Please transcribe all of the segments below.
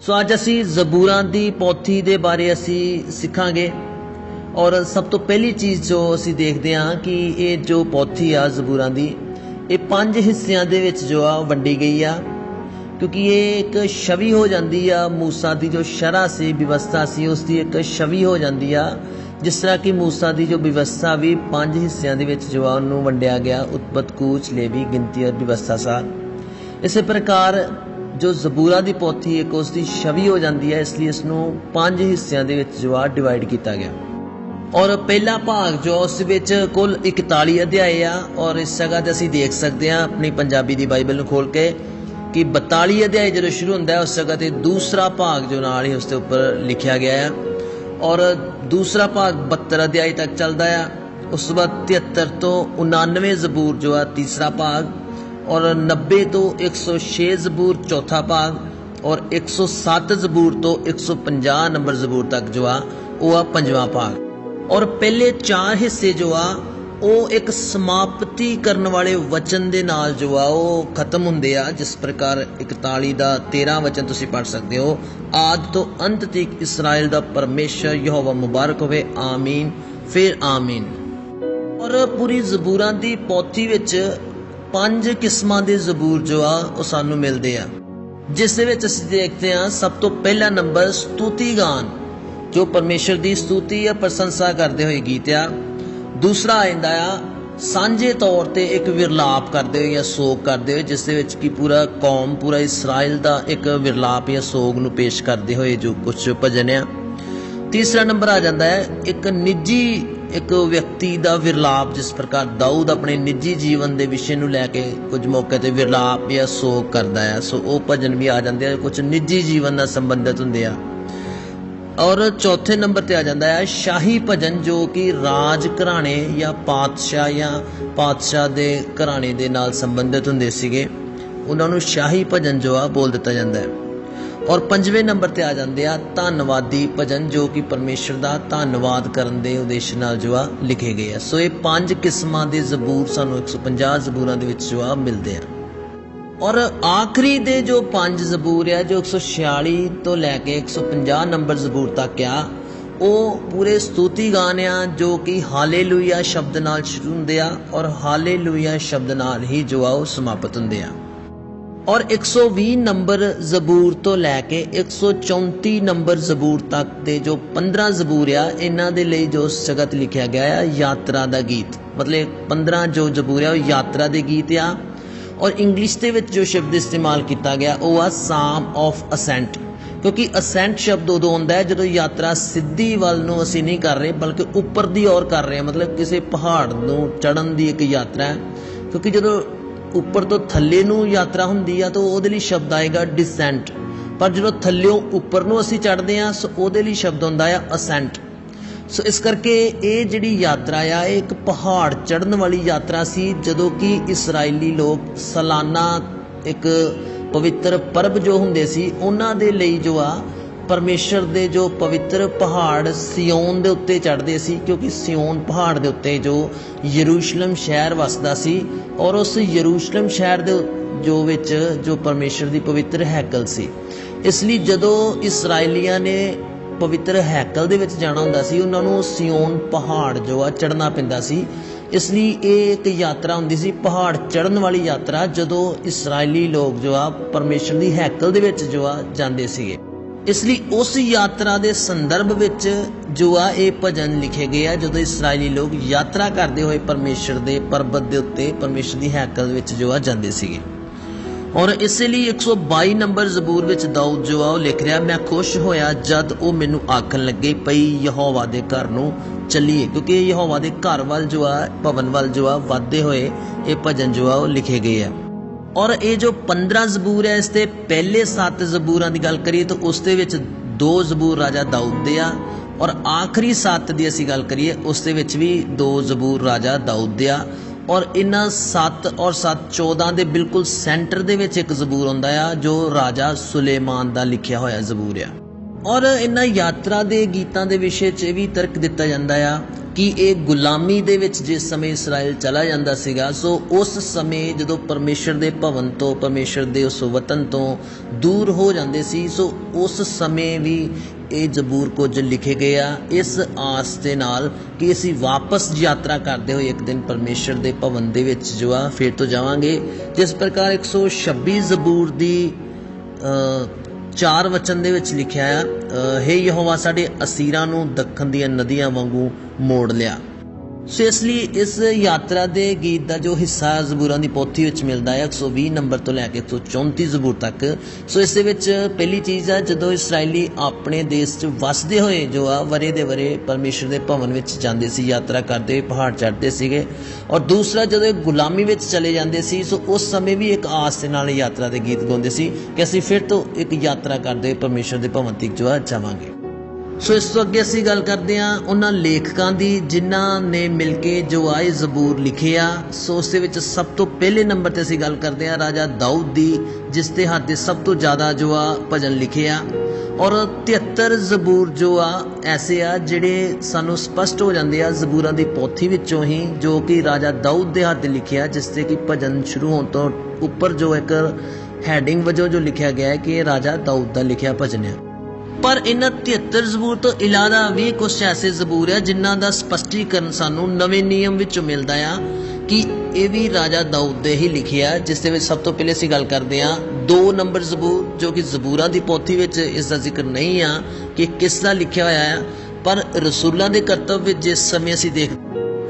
सो अज असी जबूरां दी पोथी दे बारे असी सिखांगे। और सब तो पहली चीज़ जो असी देखते हाँ कि ये जो पोथी आ जबूरां दी ये 5 हिस्सियां दे विच जो आ वंडी गई आ, क्योंकि ये एक छवि हो जाती आ मूसा की जो शरह से व्यवस्था सी उसकी एक छवि हो जाती आ। जिस तरह कि मूसा की जो व्यवस्था भी 5 हिस्सियां दे विच जो आ उन्होंने वंडिया गया, उत्पत, कूच, लेवी, गिनती और व्यवस्था सा। इस प्रकार जो जबूरा की पोथी एक उसकी छवि हो जाती है, इसलिए इसनों 5 हिस्सियां दे विच जो आ डिवाइड किया गया। और पहला भाग जो उस विच कुल 41 अध्याय आ। और इस जगह ते असीं देख सकते हैं अपनी पंजाबी दी बाइबल नूं खोल के कि 42 अध्याय जो शुरू होंदा है उस जगह ते दूसरा भाग जो नाल ही उसके उपर लिखा गया है। और दूसरा भाग 72 अध्याय तक चलता है। उस तो बाद 73 तो 99 जबूर जो है तीसरा भाग, और 90 तो 106 जबूर चौथा भाग, और 107 जबूर तो 150 नंबर जबूर तक जो आ वो आ 5वां भाग। और पहले 4 हिस्से जो आ वो एक समाप्ति करने वाले वचन दे नाल जो आ वो खत्म होंदे आ। जिस प्रकार 41 दा 13 वचन तुसीं पढ़ सकते हो, आद तो अंत तक इसराइल दा परमेश्वर यहोवा मुबारक होवे, आमीन, फिर आमीन। और पूरी जबूरां दी पोथी विच 5 किस्मां दे जबूर जो आ वो सानू मिलदे आ, जिस दे विच असीं देखते हैं सब तो पहला नंबर स्तुति गान जो परमेश्वर की स्तुति या प्रशंसा करते हुए गीत आ। दूसरा आंदा आ सांझे तौर पर एक विरलाप करते हुए या सोग करते हुए, जिस दे विच कि पूरा कौम पूरा इसराइल का एक विरलाप या सोग नूं पेश करते हुए जो कुछ भजन आ। तीसरा नंबर आ जाता है एक निजी एक व्यक्ति का विरलाप, जिस प्रकार दाऊद अपने निजी जीवन के विषय नूं लैके कुछ मौके ते विरलाप या सोग करता है। सो वो भजन भी आ जाते हैं कुछ निजी जीवन नाल संबंधित होंदे आ। और चौथे नंबर ते आ जाता है शाही भजन जो कि राज घराने या पातशाह दे घराने दे नाल संबंधित होंदे सीगे, उन्हां नूं शाही भजन जो आ बोल दिता जाता है। और 5वें नंबर ते आ जाते हैं धन्नवादी भजन जो कि परमेश्वर का धन्नवाद करने के उद्देश्य नाल जो आ लिखे गए हैं। सो ये 5 किस्मां दे जबूर सानूं 150 जबूरां दे विच जो आ मिलते हैं। और आखिरी दे जो 5 जबूर है जो 146 तो लैके 150 नंबर जबूर तक आ, वो पूरे स्तुति गान आ जो कि हालेलुया शब्द नाल शुरू होंदे आ और हालेलुया शब्द नाल ही जो आ समाप्त होंदे आ। और 120 नंबर जबूर तो लैके 134 नंबर जबूर तक दे जो 15 जबूर आ, इन्हां दे लई जो उस जगह ते लिखा गया है यात्रा दा गीत, मतलब 15 जो जबूर आ यात्रा दे गीत आ। और इंग्लिश दे विच जो शब्द इस्तेमाल किया गया वो आ साम ऑफ असेंट, क्योंकि असेंट शब्द उदों आउंदा है जदों यात्रा सीधी वल नूं असीं नहीं कर रहे बल्कि उपर दी ओर कर रहे हैं, मतलब किसी पहाड़ नूं चढ़न दी एक यात्रा है। क्योंकि जदों उपर तो थल्ले नूं यात्रा हुंदी आ तो उहदे लई शब्द आएगा डिसेंट, पर जदों थल्लों उपर नूं असीं चढ़दे आ सो उहदे लई शब्द हुंदा है असेंट। सो इस करके ये जिहड़ी यात्रा आ एक पहाड़ चढ़न वाली यात्रा सी, जदों कि इसराइली लोग सालाना एक पवित्र पर्व जो हुंदे सी उन्हां दे लई जो आ परमेश्वर दे जो पवित्र पहाड़ सियोन दे उत्ते चढ़दे सी, क्योंकि सियोन पहाड़ दे उत्ते जो यरूशलेम शहर वसदा सी और उस यरूशलेम शहर दे जो विच जो परमेश्वर दी पवित्र हैकल सी। इसलिए जदों इसराइलियां ने पवित्र हैकल दे विच जाना हुंदा सी उन्हां नूं सियोन पहाड़ जो आ चढ़ना पैंदा सी। इसलिए ये एक यात्रा हुंदी सी पहाड़ चढ़न वाली यात्रा, जदों इसराइली लोग जो आ परमेश्वर दी हैकल दे विच जो आ जांदे सीगे। इसलिए उस यात्रा के संदर्भ विच जो आ ये भजन लिखे गए आ जदों इसराइली लोग यात्रा करते हुए परमेश्वर के पर्वत के उत्ते परमेश्वर की हैकल विच जो आ जांदे सीगे। और इसलिए 122 नंबर जबूर विच दाऊद जो आ लिख रहा, मैं खुश होया जद वो मैनू आखन लगे पई यहोवा दे घर नूं चलीए, क्योंकि यहोवा दे घर वाल जो आ भवन वाल जो आ वाधे हुए ये भजन जो आ लिखे गए हैं। और ये जो 15 जबूर है इसके पहले 7 जबूरां की गल करिए तो उसके विच 2 जबूर राजा दाऊद दे आ, और आखिरी 7 की असीं गल करिए उसके विच भी 2 जबूर राजा दाऊद दे आ। और इन्हां 7 और 7 14 के बिल्कुल सेंटर दे विच एक जबूर हुंदा आ जो राजा सुलेमान का लिखिया होया जबूर आ। और इन्हां यात्रा दे गीतां दे विषय 'ਚ भी तर्क दिता जाता है कि ये गुलामी दे विच जिस समय इसराइल चला जाता सीगा, सो उस समय जदों परमेशर दे भवन तो, परमेशर दे उस वतन तो दूर हो जाते सी, सो उस समय भी ये जबूर कुछ लिखे गए आ इस आस दे नाल कि असीं वापस यात्रा करते हुए एक दिन परमेशर दे भवन दे विच जो आ फिर तो जावांगे। जिस प्रकार 126 जबूर दी 4 वचन दे विच लिखिया आ, हे यहोवा साडे असीरां नूं दखन दीआं नदियां वांगू मोड़ लिया। सो इसलिए इस यात्रा दे गीत का जो हिस्सा जबूरां दी पोथी विच मिलदा है 120 नंबर तो लैके 134 जबूर तक। सो इस दे विच पहली चीज़ है जदों इसराइली अपने देश च वसदे होए जो आ वरे दे वरे परमेशर दे भवन विच जांदे सी, यात्रा करते पहाड़ चढ़ते सीगे। और दूसरा जदों गुलामी विच चले जांदे सी, सो उस समय भी एक आस दे नाल यात्रा दे गीत गाउंदे सी कि असीं फिर तो एक यात्रा करते परमेशर दे भवन तक जो आ जावांगे। सो इस तो अगे असी गल करते हैं उन्होंने लेखकों की जिन्हों ने मिल के जो आए जबूर लिखे आ। सो उस सब तो पहले नंबर पर असी गल करते हैं राजा दाऊद की, जिसके हाथ से सब तो ज़्यादा जो आ भजन लिखे आ। और 73 जबूर जो आ ऐसे आ जिहड़े सानू स्पष्ट हो जाते हैं जबूरां की पोथी विचों ही, जो कि राजा दाऊद के हाथ लिखे आ, जिससे कि भजन शुरू होने तो उपर जो एक हैडिंग वजों जो लिखा गया है कि राजा दाऊद का लिखिया भजन है। पर इन्हां 73 जबूर तो इलावा भी कुछ ऐसे जबूर है जिन्हां दा स्पष्टीकरण सानू नवे नियम विचों मिलदा आ कि ये भी राजा दाऊद दे ही लिखे आ। जिस दे विच सब तो पहले असीं गल करते हैं 2 नंबर जबूर, जो कि जबूरां दी पोथी विच इसका जिक्र नहीं आ कि किसदा लिखिया होया है। पर रसूलां दे करतब विच जिस समय असीं देख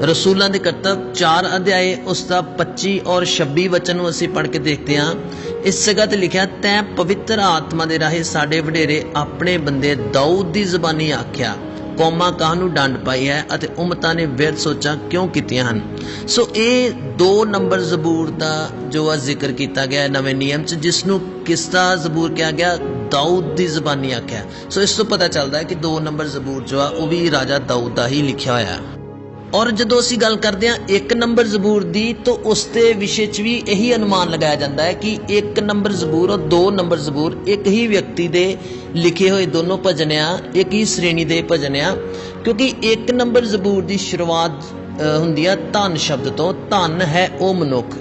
रसूलां दे करतब 4 अध्याय उसका 25 और 26 वचन नूं असीं पढ़ के देखते हैं। इस जगह ते लिखिया, तैं पवित्र आत्मा दे राहे साडे वडेरे अपने बंदे दाऊद दी ज़बानी आख्या, कौमां काहनूं डंड पाई है अते उम्मतां ने व्यर्थ सोचां क्यों कीतियां हन। सो ये 2 नंबर जबूर का जो जिक्र किया गया नवे नियम च, जिसनूं किसदा जबूर कहा गया, दाऊद दी ज़बानी आख्या। सो इस तो पता चलता है कि 2 नंबर जबूर जो आ वो भी राजा दाऊद का ही लिखिया होया है। और जदों असीं गल करते हैं 1 नंबर जबूर की, तो उसके विषय च भी यही अनुमान लगाया जाता है कि 1 नंबर जबूर और 2 नंबर जबूर एक ही व्यक्ति दे लिखे हुए दोनों भजन आ, एक ही श्रेणी के भजन आ। क्योंकि 1 नंबर जबूर की शुरुआत हुंदी है धन शब्द तो, धन है वो मनुख।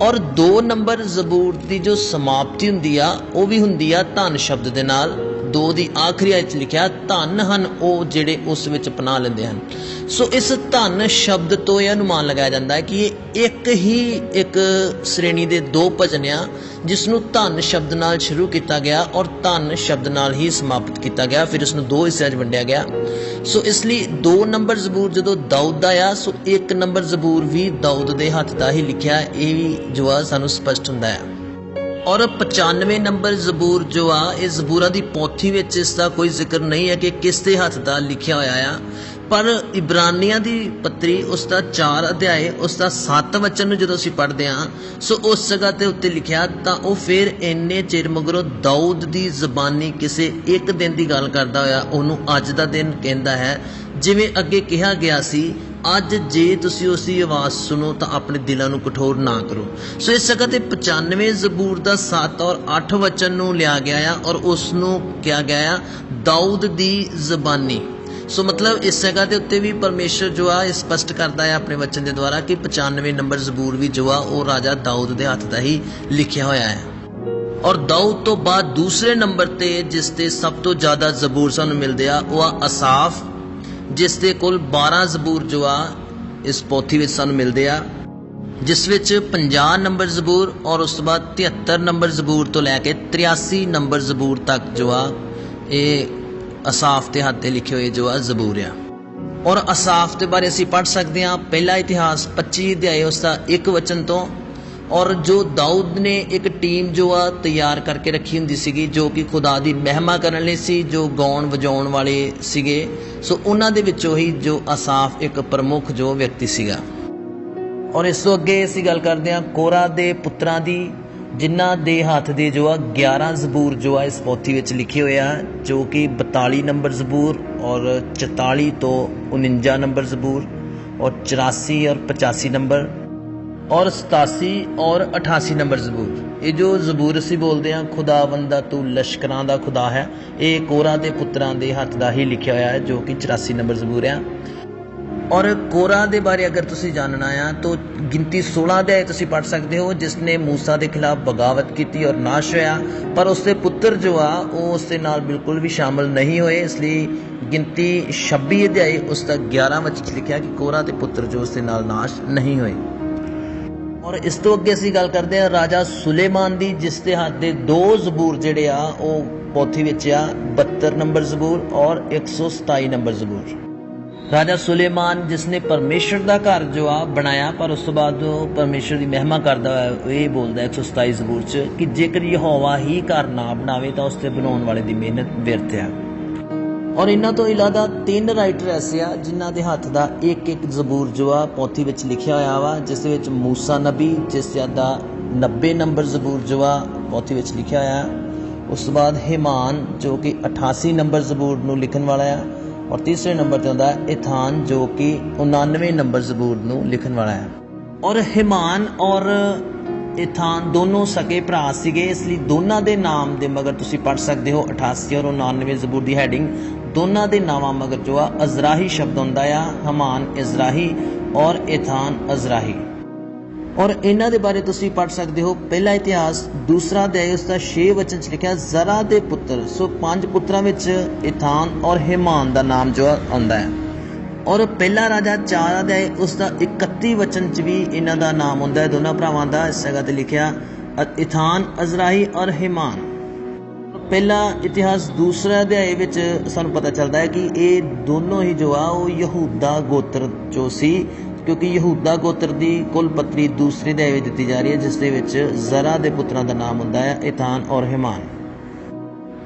और 2 नंबर जबूर की जो समाप्ति हुंदी आ वो भी हुंदी आ धन शब्द दे नाल। 2 दी आखिरी आयत लिखिया, धन हन वो जिहड़े उस विच पनाह लैंदे हन। सो इस धन शब्द तो यह अनुमान लगाया जाता है कि ये एक ही एक श्रेणी के 2 भजन आ, जिसनों धन शब्द नाल शुरू किया गया और धन शब्द नाल ही समाप्त किया गया, फिर उसनों 2 हिस्सों में वंडिया गया। सो इसलिए 2 नंबर जबूर जो दाऊद का आ, सो 1 नंबर जबूर भी दाऊद के हथ का ही लिखिया, ये भी जो आ सानू स्पष्ट हुंदा है। और 95 नंबर जबूर जो आ इस जबूरां दी पोथी विच इसका कोई जिक्र नहीं है कि किस दे हथ दा लिखिया होया आ। पर इब्रानियां दी पत्री उसका 4 अध्याय उसका 7 वचन जो असीं पढ़ते हैं, सो उस जगह ते उत्ते लिखिया, तां ओह फिर इन्ने चिर मगरों दाऊद दी ज़बानी किसी एक दिन की गल करदा होया उहनूं अज दा दिन कहंदा है, जिवें अगे कहा गया सी, अज जे तुसीं उसकी आवाज़ सुनो तो अपने दिलों को कठोर ना करो। सो इस जगह ते 95 जबूर का 7 और 8 वचन नूं लिया गया और उसनूं कहा गया दाऊद दी ज़बानी। सो मतलब इस जगह के उत्ते भी परमेश्वर जो आ स्पष्ट करता है अपने वचन के द्वारा कि 95 नंबर जबूर भी जो आ वो राजा दाऊद के हथ का ही लिखिया होया है। और दाऊद तो बाद दूसरे नंबर ते जिसते सब तो ज़्यादा जबूर सानू मिलते आ वो आ असाफ, जिसके कुल 12 जबूर जो आ इस पोथी विच सानू मिलते आ, जिस विच 50 नंबर जबूर और उस बाद 73 नंबर जबूर तो लैके 83 नंबर जबूर तक जो आ ये असाफ के हाथ लिखे हुए जो आ जबूर आ। और असाफ के बारे असीं पढ़ सकते हैं पहला इतिहास 25 अध्याय उसका 1 वचन तो। और जो दाऊद ने एक टीम जो आ तैयार करके रखी हुंदी सीगी जो कि खुदा दी महिमा करन लई सी, जो गाउण वजाउण वाले सीगे। सो उन्हां दे विचों ही जो असाफ एक प्रमुख जो व्यक्ति सीगा। और इस तो अगे असीं गल करते हैं कोरा दे पुत्रां दी, जिन्हां दे हाथ दे जो आ 11 जबूर जो आ इस पोथी विच लिखे हुए आ, जो कि 42 नंबर जबूर और 44 तो 49 नंबर जबूर और 84 और 85 नंबर और 87 और 88 नंबर जबूर। ਇਹ ਜੋ ਜ਼ਬੂਰ ਅਸੀਂ बोलते हैं खुदावंदा तू लश्करां दा खुदा है, ये कोरा दे पुत्रां दे हत्थ दा ही लिखिया होया है, जो कि 84 नंबर जबूर है। और कोरा दे बारे अगर तुसी जानना है तो गिनती 16 अध्याय तुसी पढ़ सकते हो, जिसने मूसा के खिलाफ बगावत की और नाश होया, पर उसके पुत्र जो आ वो उसके नाल बिल्कुल भी शामिल नहीं होए, इसलिए गिनती 26 अध्याय उसका 11 वच लिखा कि कोरा के पुत्र जो उसके नाल नाश नहीं होए। और इस तो अगे असीं गल करते हैं राजा सुलेमान दी, जिसके हाथ दे 2 जबूर जिहड़े आ वो पोथी विच आ, 72 नंबर जबूर और 127 नंबर जबूर। राजा सुलेमान जिसने परमेश्वर का घर जो आ बनाया, पर उस तो बाद परमेश्वर की महिमा करता है, ये बोलता है 127 जबूर च कि जेकर यहोवा ही घर ना बनावे तो उसते बनाने वाले की मेहनत व्यर्थ है। और इन्हों तो इलावा 3 राइटर ऐसे आ जिन्हों के हथ का एक एक जबूर जो आ पोथी विच लिखिया होया वा, जिस विच मूसा नबी जिसका 90 नंबर जबूर जो आ पोथी विच लिखिया होया। उस तो बाद हेमान जो कि 88 नंबर जबूर नूं लिखण वाला है, और तीसरे नंबर पर आता है एथान जो कि 99 नंबर जबूर नूं लिखण वाला है। और हेमान और एथान दोनों सके भरा सीगे, इसलिए दोनों के नाम दे मगर तुसी पढ़ सकते हो 88 और 99 जबूर की हैडिंग, दोनों के नावां मगर जो आ अजराही शब्द होंदा आ, हमान इजराही और एथान अजराही। और इन्हां दे बारे तुसी पढ़ सकते हो पहला इतिहास 2 अध्याय उसका 6 वचन च लिखा जरा दे पुत्र, सो 5 पुत्रां विच एथान और हेमान का नाम जो आउंदा है। और पहला राजा 4 अध्याय उसका 31 वचन च भी इन्हां दा नाम आउंदा है, दोनों भरावां दा। इस जगह ते लिखिया एथान अजराही और हेमान। पहला इतिहास 2 अध्याय विच सानूं पता चलता है कि ये दोनों ही जो आ वो यहूदा गोत्र जो सी, क्योंकि यहूदा गोत्र की कुल पत्री 2 अध्याय में दी जा रही है, जिसदे विच जरा दे पुत्रां दा नाम हुंदा है एथान और हेमान।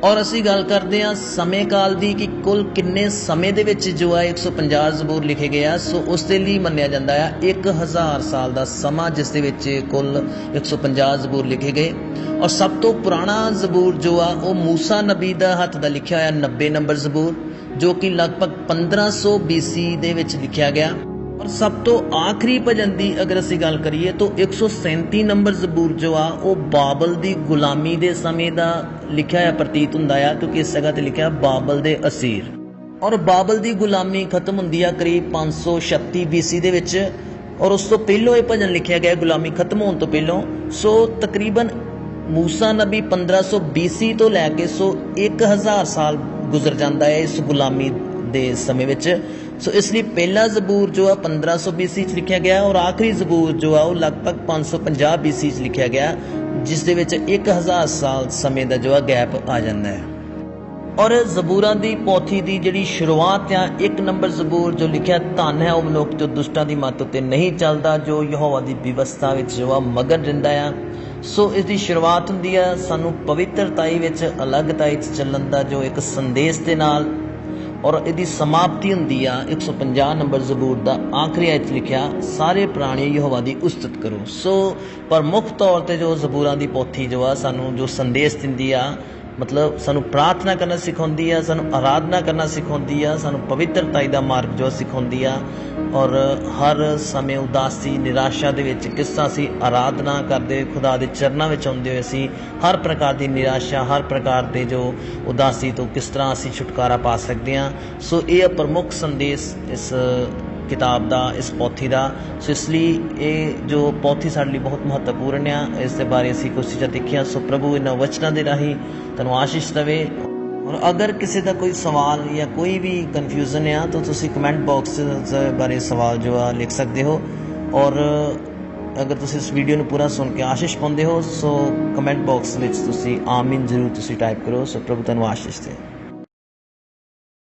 और असीं गल करते हैं समय काल की कि कुल किन्ने समय दे विच जो है 150 जबूर लिखे गए आ, सो उस दे लई मन्निया जांदा है 1000 साल का समा, जिस दे विच कुल 150 जबूर लिखे गए। और सब तो पुराना जबूर जो आ वो मूसा नबी दा हथ दा लिखिया होया 90 नंबर जबूर, जो कि लगभग 1500 BC दे विच लिखिया गया। और सब तो आखिरी भजन की अगर असी गल करिए तो 137 नंबर जबूर जो आ वो बाबल की गुलामी के समय का लिखा है प्रतीत हुंदा है, क्योंकि इस जगह ते लिखा बाबल दे असीर। और बाबल की गुलामी खत्म हुंदी है करीब 536 BC दे विच, और उस तो पहलों ये भजन लिखा गया गुलामी खत्म होने तो पहलों। सो तकरीबन मूसा नबी 1500 BC तो लैके 1000 साल गुजर जाता है इस गुलामी दे समय विच। सो इसलिए पहला जबूर जो है 1500 BC च लिखा गया, और आखिरी जबूर जो है वो लगभग 550 BC च लिखा गया, जिस दे विच 1000 साल समय का जो है गैप आ जाता है। और जबूरां दी पोथी की जिहड़ी शुरुआत है 1 नंबर जबूर जो लिखा धन है वो मनुख जो दुष्टां दी मत उत्ते नहीं चलता, जो यहोवा दी व्यवस्था विच जो है मगन रहिंदा है। सो इसकी शुरुआत हुंदी है सानू पवित्रताई विच अलगताई च चलण दा जो एक संदेश दे नाल। और इसकी समाप्ति हुंदी आ 150 नंबर जबूर का आखिरी आयत लिखा सारे प्राणी यहोवा दी उस्तत करो। सो प्रमुख तौर पर जो जबूरां दी पोथी जो आ सानू जो संदेश दिंदी आ, मतलब सानू प्रार्थना करना सिखाउंदी आ, सानू आराधना करना सिखाउंदी आ, सानू पवित्रताई दा मार्ग जो सिखाउंदी आ। और हर समय उदासी निराशा दे विच किस तरह असीं आराधना करदे खुदा दे चरनां विच आउंदे होए असीं हर प्रकार की निराशा हर प्रकार के जो उदासी तो किस तरह असीं छुटकारा पा सकते हैं। सो ये प्रमुख संदेश इस किताब का इस पोथी का। सो इसलिए ये जो पोथी साडे लई बहुत महत्वपूर्ण है, इस दे बारे असीं कुछ चीज़ां देखियां। सो प्रभु इन्हां वचनां दे राहीं तुहानूं आशीष देवे। और अगर किसी का कोई सवाल या कोई भी कन्फ्यूजन है तो तुसी कमेंट बॉक्स बारे सवाल जो है लिख सकते हो। और अगर तुसी इस वीडियो ने पूरा सुन के आशीष पाते हो सो कमेंट बॉक्स में तुसी आमीन जरूर तुसी टाइप करो। सो प्रभु तुहानूं आशीष दे।